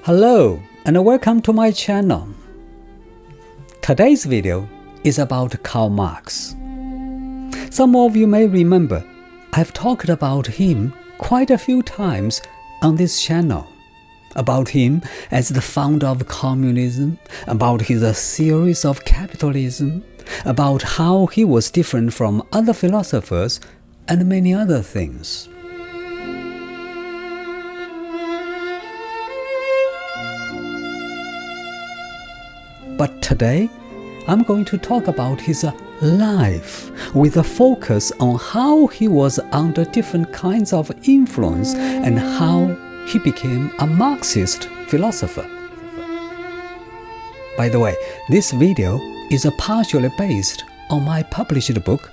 Hello and welcome to my channel. Today's video is about Karl Marx. Some of you may remember I've talked about him quite a few times on this channel. About him as the founder of communism, about his theories of capitalism, about how he was different from other philosophers, and many other things. But today, I'm going to talk about his life with a focus on how he was under different kinds of influence and how he became a Marxist philosopher. By the way, this video is partially based on my published book,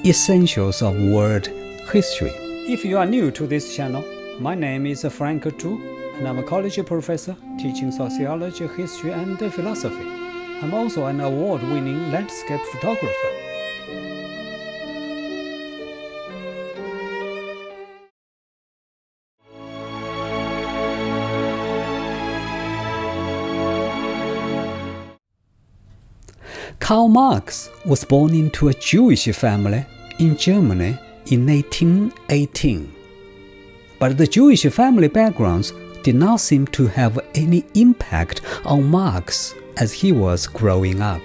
Essentials of World History. If you are new to this channel, my name is Frank Zhu, and I'm a college professor teaching sociology, history, and philosophy. I'm also an award-winning landscape photographer. Karl Marx was born into a Jewish family in Germany in 1818. But the Jewish family backgrounds did not seem to have any impact on Marx as he was growing up.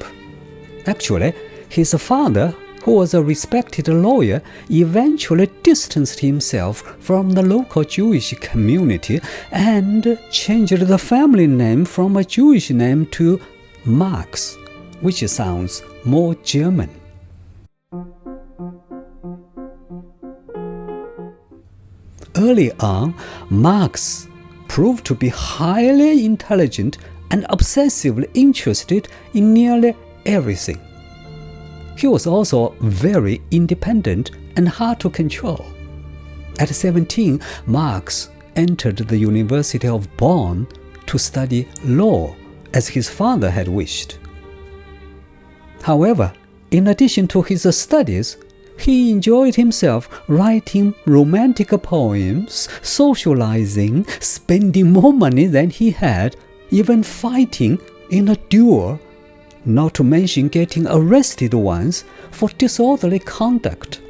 Actually, his father, who was a respected lawyer, eventually distanced himself from the local Jewish community and changed the family name from a Jewish name to Marx, which sounds more German. Early on, Marx proved to be highly intelligent and obsessively interested in nearly everything. He was also very independent and hard to control. At 17, Marx entered the University of Bonn to study law, as his father had wished. However, in addition to his studies, he enjoyed himself writing romantic poems, socializing, spending more money than he had, even fighting in a duel, not to mention getting arrested once for disorderly conduct.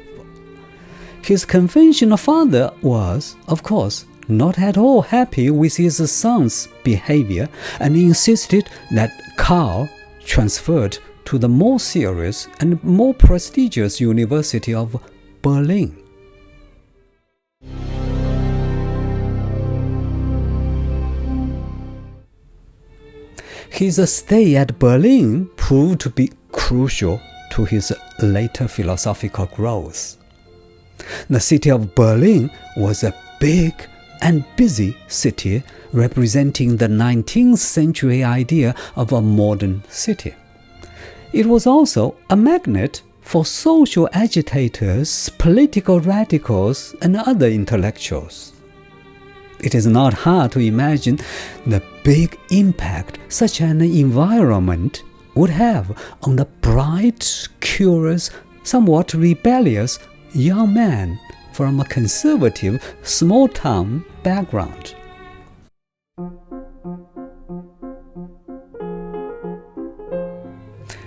His conventional father was, of course, not at all happy with his son's behavior and insisted that Karl transferred to the more serious and more prestigious University of Berlin. His stay at Berlin proved to be crucial to his later philosophical growth. The city of Berlin was a big and busy city representing the 19th century idea of a modern city. It was also a magnet for social agitators, political radicals, and other intellectuals. It is not hard to imagine the big impact such an environment would have on the bright, curious, somewhat rebellious young man from a conservative, small-town background.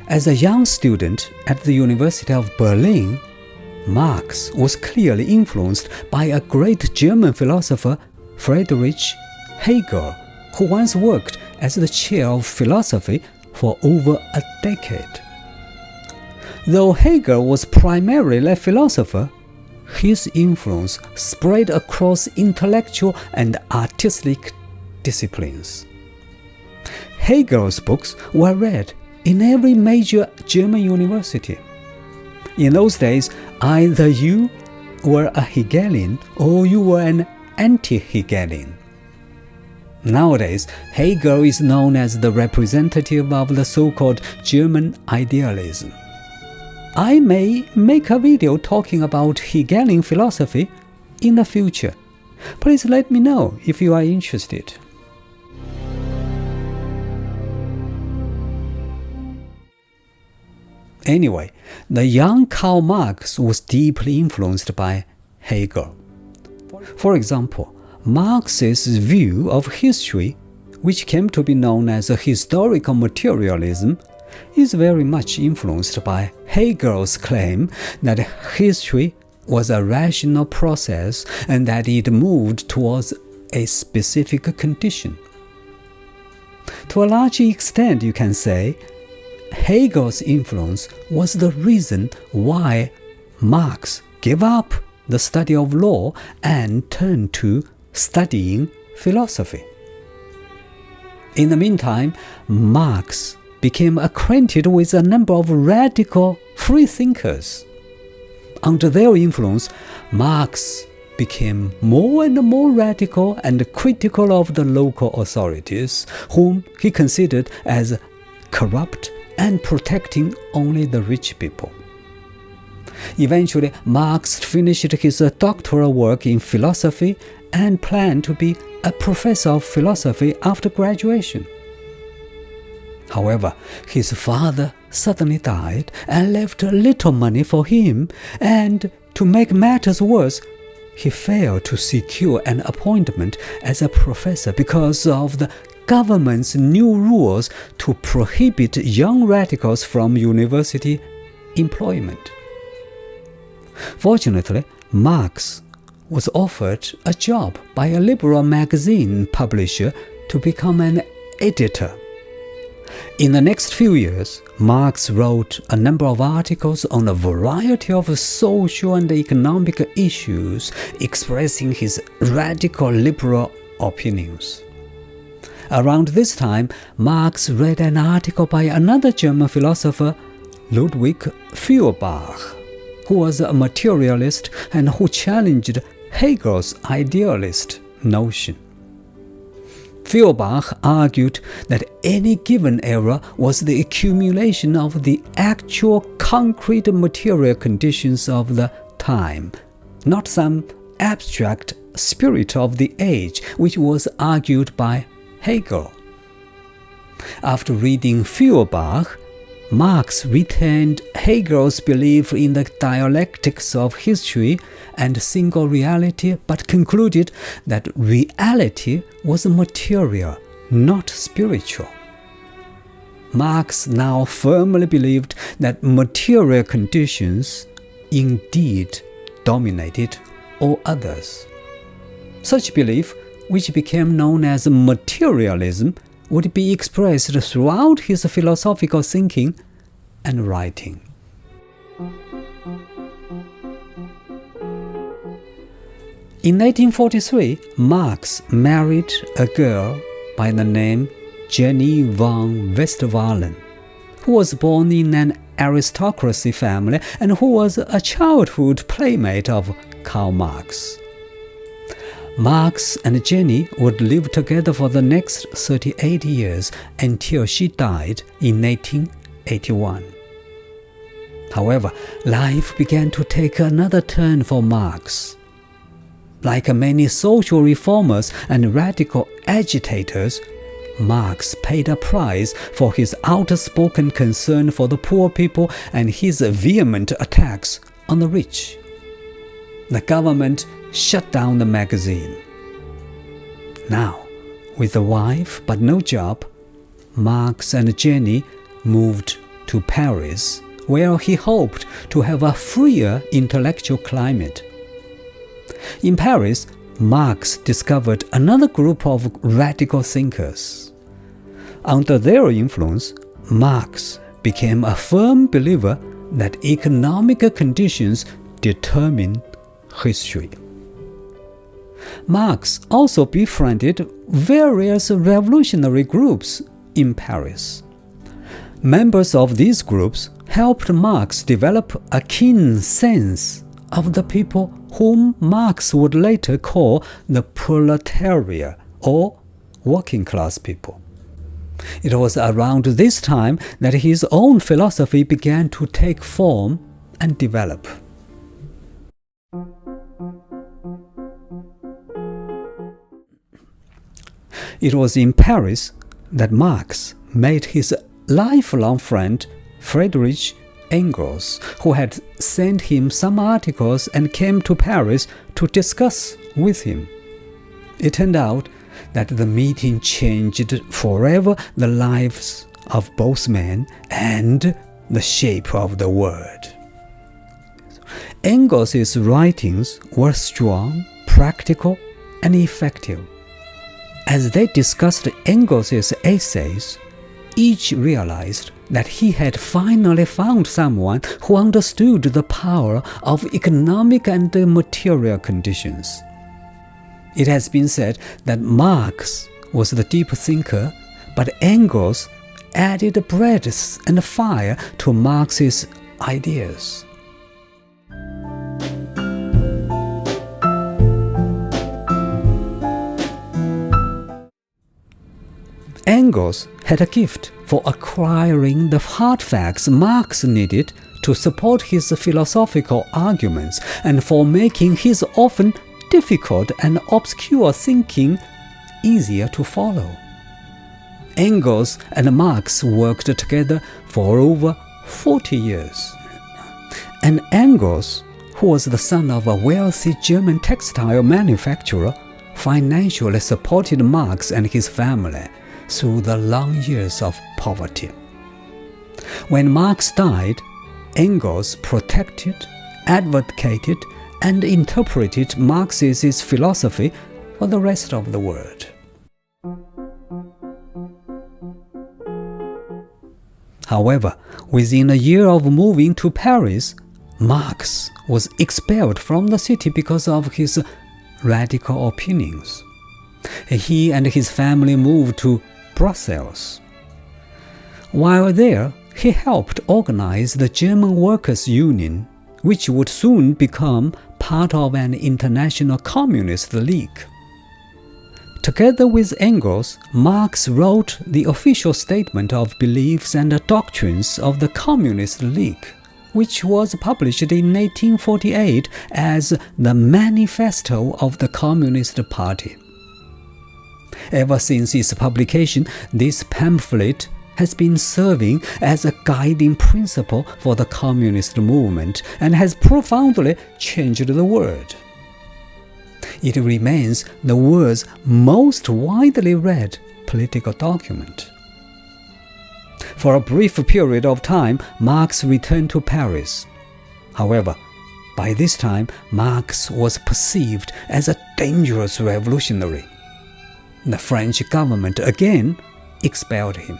As a young student at the University of Berlin, Marx was clearly influenced by a great German philosopher, Friedrich Hegel, who once worked as the chair of philosophy for over a decade. Though Hegel was primarily a philosopher, his influence spread across intellectual and artistic disciplines. Hegel's books were read in every major German university. In those days, either you were a Hegelian or you were an anti-Hegelian. Nowadays, Hegel is known as the representative of the so-called German idealism. I may make a video talking about Hegelian philosophy in the future. Please let me know if you are interested. Anyway, the young Karl Marx was deeply influenced by Hegel. For example, Marx's view of history which came to be known as historical materialism, is very much influenced by Hegel's claim that history was a rational process and that it moved towards a specific condition. To a large extent, you can say, Hegel's influence was the reason why Marx gave up the study of law and turned to studying philosophy. In the meantime, Marx became acquainted with a number of radical freethinkers. Under their influence, Marx became more and more radical and critical of the local authorities, whom he considered as corrupt and protecting only the rich people. Eventually, Marx finished his doctoral work in philosophy and planned to be a professor of philosophy after graduation. However, his father suddenly died and left little money for him, and to make matters worse, he failed to secure an appointment as a professor because of the government's new rules to prohibit young radicals from university employment. Fortunately, Marx was offered a job by a liberal magazine publisher to become an editor. In the next few years, Marx wrote a number of articles on a variety of social and economic issues, expressing his radical liberal opinions. Around this time, Marx read an article by another German philosopher, Ludwig Feuerbach, who was a materialist and who challenged Hegel's idealist notion. Feuerbach argued that any given era was the accumulation of the actual concrete material conditions of the time, not some abstract spirit of the age, which was argued by Hegel. After reading Feuerbach, Marx retained Hegel's belief in the dialectics of history and single reality, but concluded that reality was material, not spiritual. Marx now firmly believed that material conditions indeed dominated all others. Such belief, which became known as materialism, would be expressed throughout his philosophical thinking and writing. In 1843, Marx married a girl by the name Jenny von Westphalen, who was born in an aristocracy family and who was a childhood playmate of Karl Marx. Marx and Jenny would live together for the next 38 years until she died in 1881. However, life began to take another turn for Marx. Like many social reformers and radical agitators, Marx paid a price for his outspoken concern for the poor people and his vehement attacks on the rich. The government shut down the magazine. Now, with a wife but no job, Marx and Jenny moved to Paris, where he hoped to have a freer intellectual climate. In Paris, Marx discovered another group of radical thinkers. Under their influence, Marx became a firm believer that economic conditions determine history. Marx also befriended various revolutionary groups in Paris. Members of these groups helped Marx develop a keen sense of the people whom Marx would later call the proletariat or working class people. It was around this time that his own philosophy began to take form and develop. It was in Paris that Marx met his lifelong friend Friedrich Engels, who had sent him some articles and came to Paris to discuss with him. It turned out that the meeting changed forever the lives of both men and the shape of the world. Engels' writings were strong, practical, and effective. As they discussed Engels' essays, each realized that he had finally found someone who understood the power of economic and material conditions. It has been said that Marx was the deep thinker, but Engels added breadth and fire to Marx's ideas. Engels had a gift for acquiring the hard facts Marx needed to support his philosophical arguments and for making his often difficult and obscure thinking easier to follow. Engels and Marx worked together for over 40 years. And Engels, who was the son of a wealthy German textile manufacturer, financially supported Marx and his family through the long years of poverty. When Marx died, Engels protected, advocated, and interpreted Marx's philosophy for the rest of the world. However, within a year of moving to Paris, Marx was expelled from the city because of his radical opinions. He and his family moved to Brussels. While there, he helped organize the German Workers' Union, which would soon become part of an international communist league. Together with Engels, Marx wrote the official statement of beliefs and doctrines of the Communist League, which was published in 1848 as the Manifesto of the Communist Party. Ever since its publication, this pamphlet has been serving as a guiding principle for the communist movement and has profoundly changed the world. It remains the world's most widely read political document. For a brief period of time, Marx returned to Paris. However, by this time, Marx was perceived as a dangerous revolutionary. The French government again expelled him.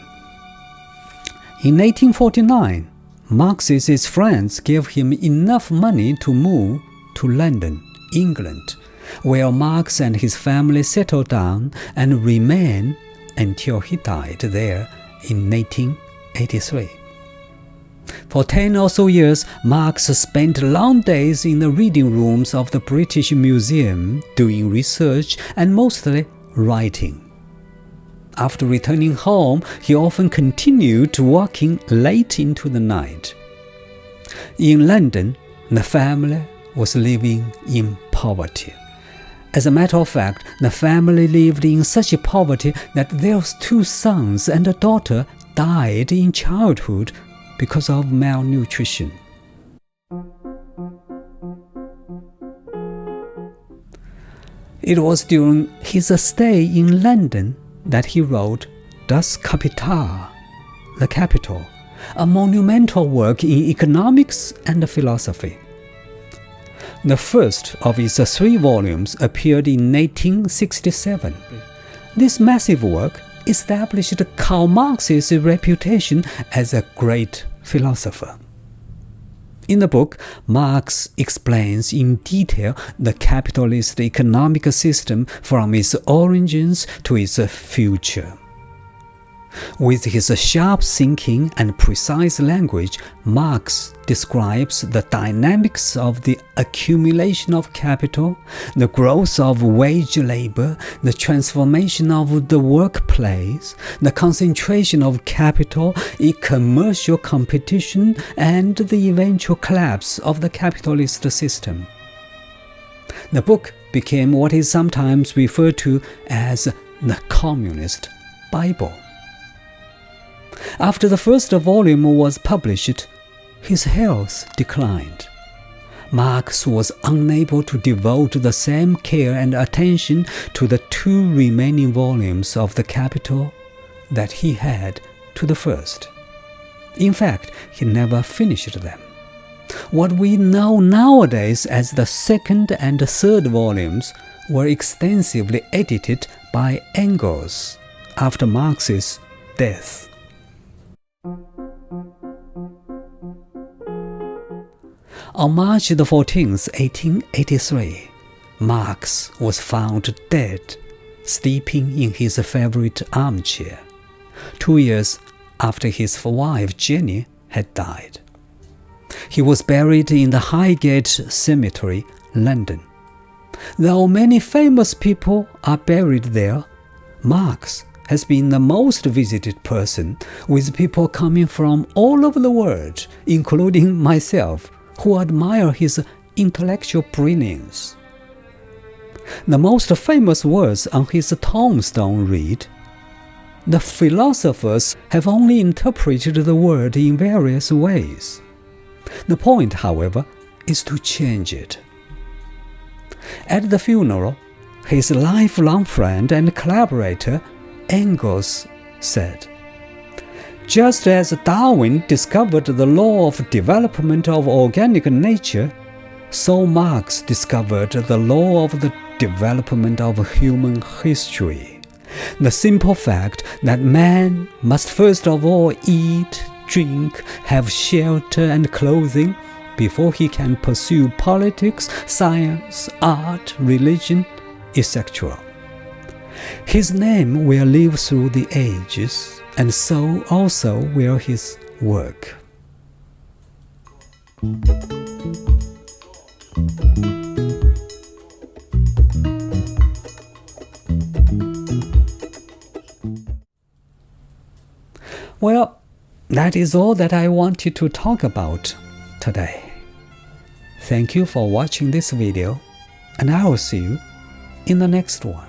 In 1849, Marx's friends gave him enough money to move to London, England, where Marx and his family settled down and remained until he died there in 1883. For 10 or so years, Marx spent long days in the reading rooms of the British Museum doing research and mostly writing. After returning home, he often continued working late into the night. In London, the family was living in poverty. As a matter of fact, the family lived in such poverty that their 2 sons and a daughter died in childhood because of malnutrition. It was during his stay in London that he wrote Das Kapital, The Capital, a monumental work in economics and philosophy. The first of its 3 volumes appeared in 1867. This massive work established Karl Marx's reputation as a great philosopher. In the book, Marx explains in detail the capitalist economic system from its origins to its future. With his sharp thinking and precise language, Marx describes the dynamics of the accumulation of capital, the growth of wage labor, the transformation of the workplace, the concentration of capital in commercial competition, and the eventual collapse of the capitalist system. The book became what is sometimes referred to as the Communist Bible. After the first volume was published, his health declined. Marx was unable to devote the same care and attention to the 2 remaining volumes of the Capital that he had to the first. In fact, he never finished them. What we know nowadays as the 2nd and 3rd volumes were extensively edited by Engels after Marx's death. On March 14, 1883, Marx was found dead, sleeping in his favorite armchair, 2 years after his wife Jenny had died. He was buried in the Highgate Cemetery, London. Though many famous people are buried there, Marx has been the most visited person, with people coming from all over the world, including myself, who admire his intellectual brilliance. The most famous words on his tombstone read, "The philosophers have only interpreted the word in various ways." The point, however, is to change it. At the funeral, his lifelong friend and collaborator, Engels, said, "Just as Darwin discovered the law of development of organic nature, so Marx discovered the law of the development of human history. The simple fact that man must first of all eat, drink, have shelter and clothing before he can pursue politics, science, art, religion, etc. His name will live through the ages, and so also will his work." Well, that is all that I wanted to talk about today. Thank you for watching this video, and I will see you in the next one.